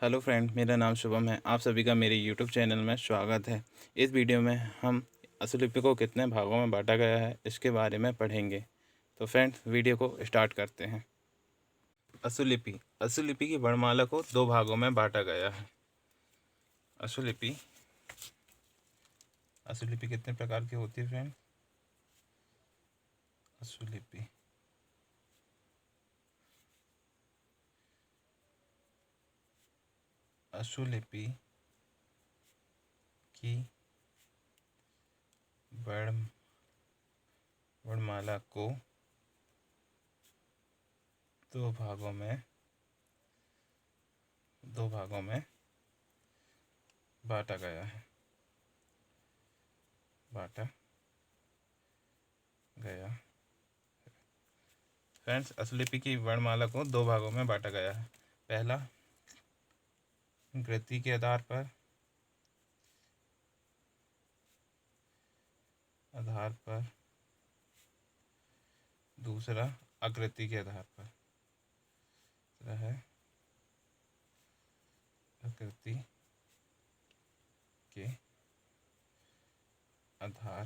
Hello friend, मेरा नाम शुभम है। आप सभी का मेरे यूट्यूब चैनल में स्वागत है। इस वीडियो में हम असुलिपि को कितने भागों में बांटा गया है इसके बारे में पढ़ेंगे। तो फ्रेंड्स, वीडियो को स्टार्ट करते हैं। असुलिपि असुलिपि की वर्णमाला को दो भागों में बांटा गया है। असुलिपि असुलिपि कितने प्रकार की होती है फ्रेंड? असुलिपि असुलिपि की वर्णमाला को दो भागों में बांटा गया है। फ्रेंड्स, असुलिपि की वर्णमाला को दो भागों में बांटा गया है। पहला, गति के आधार पर दूसरा आकृति के आधार पर। दूसरा है आकृति के आधार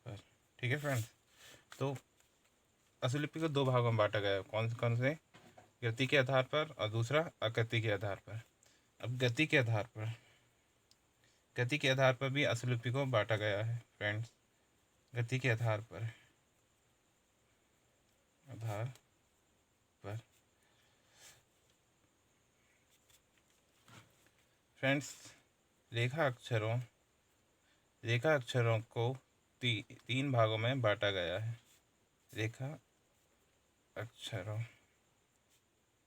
पर। ठीक है फ्रेंड्स, तो असुलिपि को दो भागों में बांटा गया है। कौन कौन से? गति के आधार पर और दूसरा आकृति के आधार पर। अब गति के आधार पर भी असुलिपि को बांटा गया है फ्रेंड्स। गति के आधार पर फ्रेंड्स, रेखा अक्षरों को तीन भागों में बांटा गया है। रेखा अक्षरों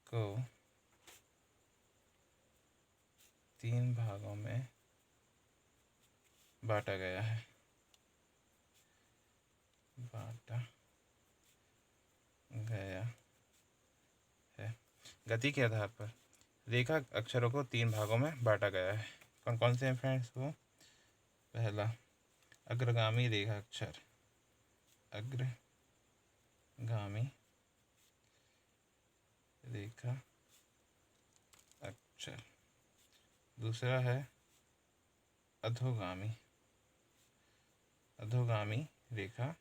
को तीन भागों में बांटा गया है। गति के आधार पर रेखा अक्षरों को तीन भागों में बांटा गया है। कौन कौन से हैं फ्रेंड्स? वो पहला, अग्रगामी रेखा अक्षर। दूसरा है अधोगामी रेखा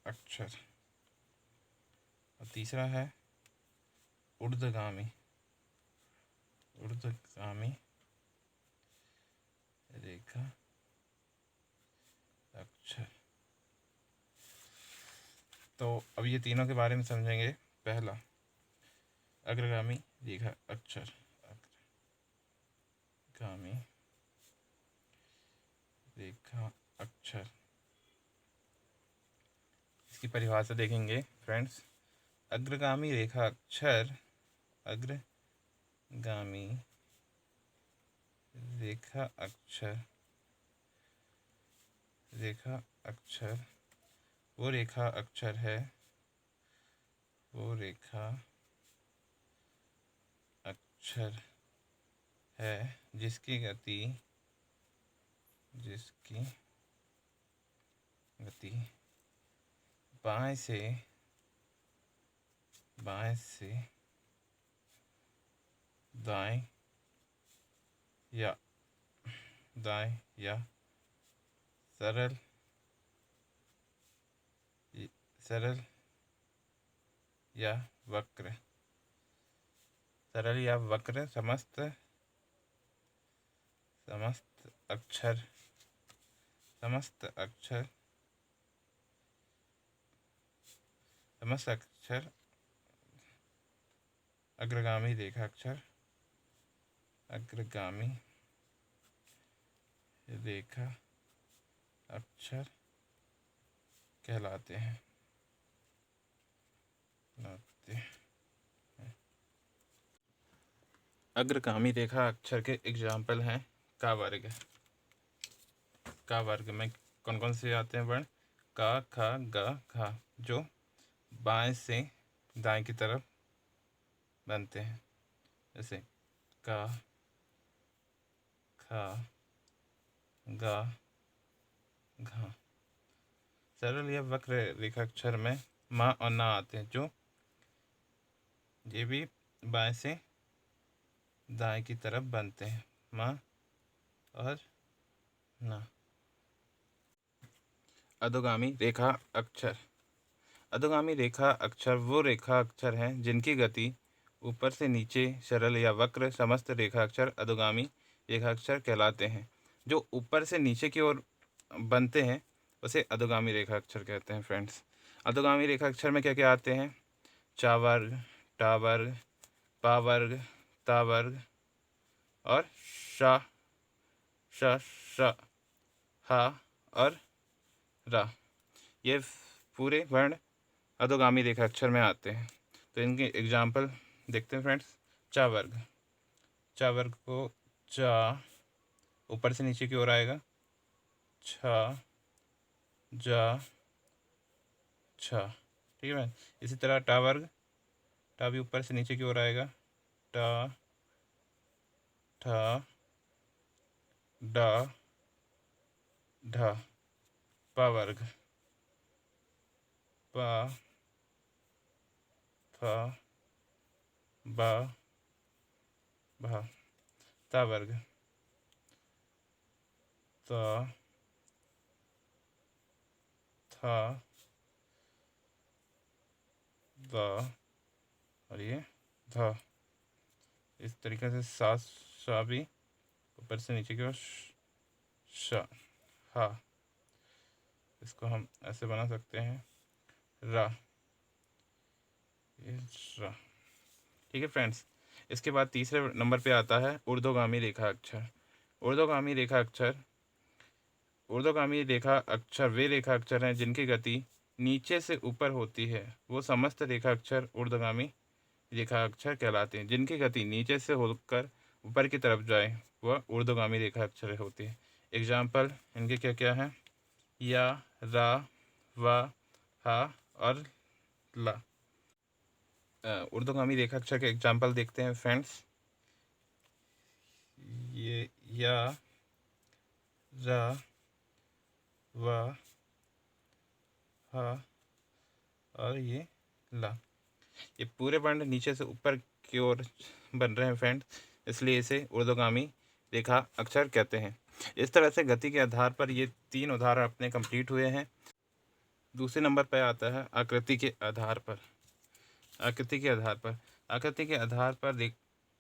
अक्षर। और तीसरा है ऊर्ध्वगामी रेखा अक्षर। तो अब ये तीनों के बारे में समझेंगे। पहला, अग्रगामी रेखा अक्षर। इसकी परिभाषा देखेंगे फ्रेंड्स। अग्रगामी रेखा अक्षर वो रेखा अक्षर है जिसकी गति बाएं से दाएं या सरल या वक्र समस्त अक्षर अग्रगामी रेखा अक्षर कहलाते हैं। अग्रगामी रेखा अक्षर के एग्जाम्पल हैं का वर्ग में कौन कौन से आते हैं वर्ण? का, ख, ग, घ, जो बाएं से दाएं की तरफ बनते हैं। जैसे का, ख, ग, घ। सरल या वक्र रेखाक्षर में माँ और ना आते हैं, जो ये भी बाएं से दाएं की तरफ बनते हैं, माँ और ना। अधोगामी रेखा अक्षर। अधोगामी रेखा अक्षर वो रेखा अक्षर हैं जिनकी गति ऊपर से नीचे सरल या वक्र समस्त रेखा अक्षर अधोगामी रेखा अक्षर कहलाते हैं। जो ऊपर से नीचे की ओर बनते हैं उसे अधोगामी रेखा अक्षर कहते हैं। फ्रेंड्स, अधोगामी रेखा अक्षर में क्या क्या आते हैं? चा वर्ग, टा वर्ग, पा वर्ग, ता वर्ग और शा, श, श, हा और रा। ये पूरे वर्ण अधोगामी रेखा अक्षर में आते हैं। तो इनके एग्जाम्पल देखते हैं फ्रेंड्स। चा वर्ग, चा वर्ग को चा ऊपर से नीचे की ओर आएगा, छा, जा, छा। ठीक है। इसी तरह टा वर्ग, टा भी ऊपर से नीचे की ओर आएगा, टा, ठा, डा, ढा। पा वर्ग, पा, फा, बा, भा। ता वर्ग, ता, था, दा और ये धा। इस तरीके से सा, सा भी ऊपर से नीचे की ओर शा, हा। इसको हम ऐसे बना सकते हैं, रा, ये रा। ठीक है फ्रेंड्स। इसके बाद तीसरे नंबर पे आता है ऊर्ध्वगामी रेखा अक्षर। ऊर्ध्वगामी रेखा अक्षर, ऊर्ध्वगामी रेखा अक्षर वे रेखा अक्षर हैं जिनकी गति नीचे से ऊपर होती है। वो समस्त रेखा अक्षर ऊर्ध्वगामी रेखा अक्षर कहलाते हैं। जिनकी गति नीचे से होकर ऊपर की तरफ जाए वह ऊर्ध्वगामी रेखा अक्षर होती है। एग्जाम्पल इनके क्या क्या हैं? या, रा, वा, हा और ला। ऊर्ध्वगामी रेखा अक्षर के एग्जाम्पल देखते हैं फ्रेंड्स। ये या, रा, वा, हा और ये ला। ये पूरे वर्ण नीचे से ऊपर की ओर बन रहे हैं फ्रेंड्स, इसलिए इसे ऊर्ध्वगामी रेखा अक्षर कहते हैं। इस तरह से गति के आधार पर ये 3 उदाहरण अपने कंप्लीट हुए हैं। दूसरे नंबर पर आता है आकृति के आधार पर। आकृति के आधार पर, आकृति के आधार पर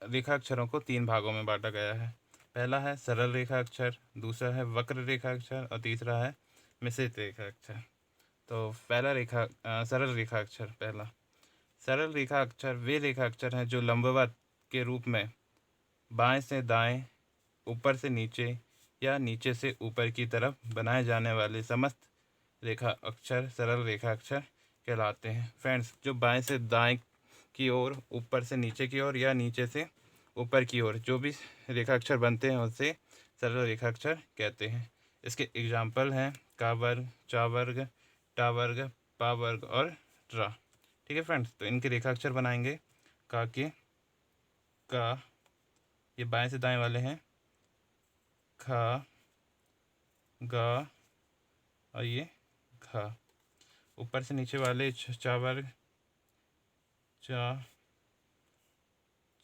रेखा अक्षरों को 3 भागों में बांटा गया है। पहला है सरल रेखा अक्षर, दूसरा है वक्र रेखा अक्षर और तीसरा है मिश्रित रेखा अक्षर। तो पहला सरल रेखा अक्षर। पहला सरल रेखा अक्षर वे रेखा अक्षर हैं जो लंबवत के रूप में बाएं से दाएं, ऊपर से नीचे या नीचे से ऊपर की तरफ बनाए जाने वाले समस्त रेखा अक्षर सरल रेखा अक्षर कहलाते हैं। फ्रेंड्स, जो बाएं से दाएं की ओर, ऊपर से नीचे की ओर या नीचे से ऊपर की ओर जो भी रेखा अक्षर बनते हैं उसे सरल रेखा अक्षर कहते हैं। इसके एग्जाम्पल हैं का वर्ग, चा वर्ग, टा वर्ग, पा वर्ग और रा। ठीक है फ्रेंड्स, तो इनके रेखा अक्षर बनाएंगे। का के, का, ये बाएं से दाएं वाले हैं, खा, गा और ये घा। ऊपर से नीचे वाले चा वर्ग, चा,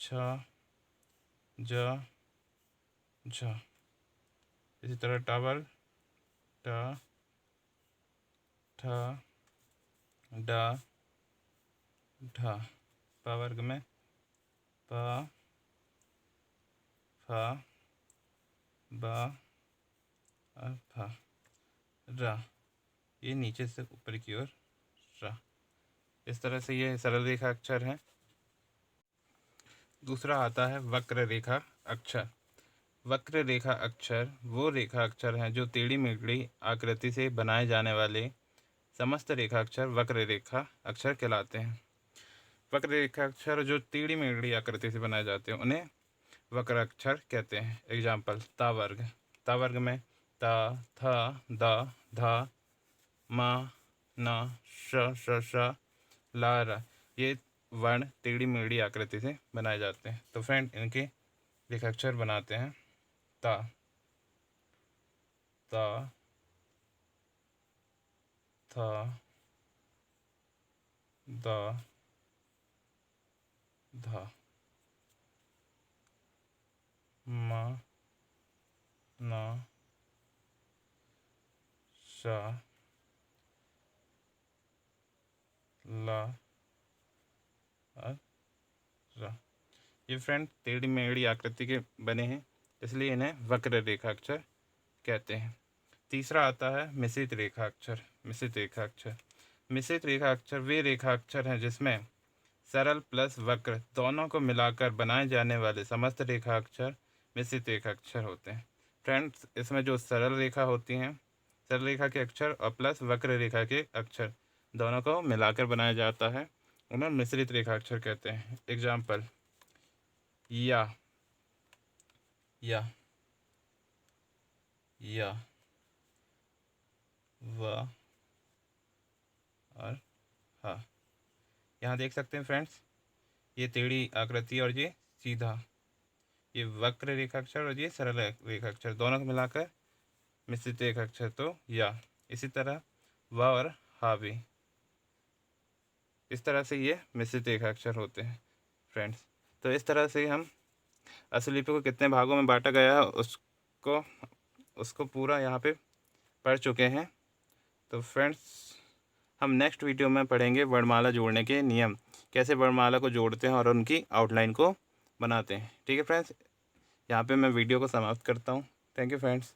छा, जा, झा। इसी तरह टा वर्ग, टा, ठा, डा, ढा। पा वर्ग में पा, फा, बा और फा। रा, ये नीचे से ऊपर की ओर रा। इस तरह से ये सरल रेखा अक्षर हैं। दूसरा आता है वक्र रेखा अक्षर। वक्र रेखा अक्षर वो रेखा अक्षर हैं जो टेढ़ी मेढ़ी आकृति से बनाए जाने वाले समस्त रेखा अक्षर वक्र रेखा अक्षर कहलाते हैं। वक्र रेखा अक्षर जो टेढ़ी मेढ़ी आकृति से बनाए जाते हैं उन्हें वक्र अक्षर कहते हैं। एग्जाम्पल ता वर्ग, ता वर्ग में ता, था, दा, धा, मा, ना, श, ला, रा। ये वर्ण टेढ़ी मेढ़ी आकृति से बनाए जाते हैं। तो फ्रेंड, इनके रेखाक्षर बनाते हैं। ता, ता, था, दा, धा मा ना शा ला रा। ये फ्रेंड टेढ़ी मेढ़ी आकृति के बने हैं, इसलिए इन्हें वक्र रेखाक्षर कहते हैं। तीसरा आता है मिश्रित रेखाक्षर। मिश्रित रेखाक्षर मिश्रित रेखाक्षर वे रेखाक्षर हैं जिसमें सरल प्लस वक्र दोनों को मिलाकर बनाए जाने वाले समस्त रेखाक्षर मिश्रित रेखाक्षर होते हैं। फ्रेंड्स, इसमें जो सरल रेखा होती हैं, सरल रेखा के अक्षर और प्लस वक्र रेखा के अक्षर दोनों को मिलाकर बनाया जाता है, उन्हें मिश्रित रेखाक्षर कहते हैं। एग्जाम्पल, या या या व और हा। यहाँ देख सकते हैं फ्रेंड्स, ये टेढ़ी आकृति और ये सीधा, ये वक्र रेखाक्षर और ये सरल रेखाक्षर दोनों को मिलाकर मिश्रित रेखाक्षर तो या। इसी तरह व और हा भी, इस तरह से ये मिश्रित रेखाक्षर होते हैं फ्रेंड्स। तो इस तरह से हम असुलिपि को कितने भागों में बांटा गया है उसको पूरा यहाँ पे पढ़ चुके हैं। तो फ्रेंड्स, हम नेक्स्ट वीडियो में पढ़ेंगे वर्णमाला जोड़ने के नियम, कैसे वर्णमाला को जोड़ते हैं और उनकी आउटलाइन को बनाते हैं। ठीक है फ्रेंड्स, यहाँ पे मैं वीडियो को समाप्त करता हूँ। Thank you friends.